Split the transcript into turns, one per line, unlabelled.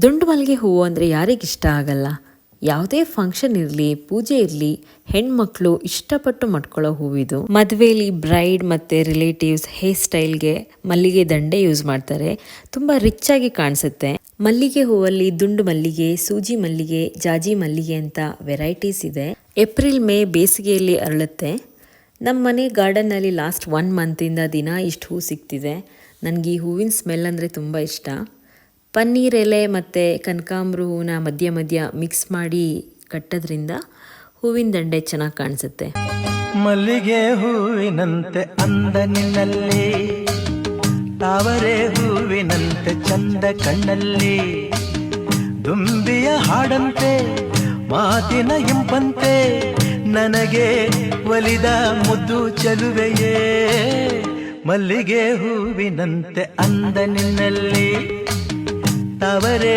ದುಂಡು ಮಲ್ಲಿಗೆ ಹೂವು ಅಂದರೆ ಯಾರಿಗಿಷ್ಟ ಆಗಲ್ಲ. ಯಾವುದೇ ಫಂಕ್ಷನ್ ಇರಲಿ, ಪೂಜೆ ಇರಲಿ, ಹೆಣ್ಮಕ್ಳು ಇಷ್ಟಪಟ್ಟು ಮಾಡ್ಕೊಳ್ಳೋ ಹೂವಿದು. ಮದುವೆಲಿ ಬ್ರೈಡ್ ಮತ್ತು ರಿಲೇಟಿವ್ಸ್ ಹೇರ್ ಸ್ಟೈಲ್ಗೆ ಮಲ್ಲಿಗೆ ದಂಡೆ ಯೂಸ್ ಮಾಡ್ತಾರೆ. ತುಂಬ ರಿಚ್ ಆಗಿ ಕಾಣಿಸುತ್ತೆ. ಮಲ್ಲಿಗೆ ಹೂವಲ್ಲಿ ದುಂಡು ಮಲ್ಲಿಗೆ, ಸೂಜಿ ಮಲ್ಲಿಗೆ, ಜಾಜಿ ಮಲ್ಲಿಗೆ ಅಂತ ವೆರೈಟೀಸ್ ಇದೆ. ಏಪ್ರಿಲ್ ಮೇ ಬೇಸಿಗೆಯಲ್ಲಿ ಅರಳುತ್ತೆ. ನಮ್ಮ ಮನೆ ಗಾರ್ಡನ್ನಲ್ಲಿ ಲಾಸ್ಟ್ 1 ಮಂತಿಂದ ದಿನ ಇಷ್ಟು ಹೂ ಸಿಗ್ತಿದೆ. ನನಗೆ ಈ ಹೂವಿನ ಸ್ಮೆಲ್ ಅಂದರೆ ತುಂಬ ಇಷ್ಟ. ಪನ್ನೀರ್ ಎಲೆ ಮತ್ತು ಕನಕಾಂಬರ ಹೂವನ್ನ ಮಧ್ಯ ಮಧ್ಯ ಮಿಕ್ಸ್ ಮಾಡಿ ಕಟ್ಟೋದ್ರಿಂದ ಹೂವಿನ ದಂಡೆ ಚೆನ್ನಾಗಿ ಕಾಣಿಸುತ್ತೆ.
ಮಲ್ಲಿಗೆ ಹೂವಿನಂತೆ ಅಂದ ನಿನ್ನಲ್ಲಿ, ತಾವರೆ ಹೂವಿನಂತೆ ಚಂದ ಕಣ್ಣಲ್ಲಿ, ದುಂಬಿಯ ಹಾಡಂತೆ ಮಾತಿನ ಇಂಪಂತೆ ನನಗೆ ಒಲಿದ ಮುದ್ದು ಚೆಲುವೆಯೇ. ಮಲ್ಲಿಗೆ ಹೂವಿನಂತೆ ಅಂದ ನಿನ್ನಲ್ಲಿ, ತಾವರೆ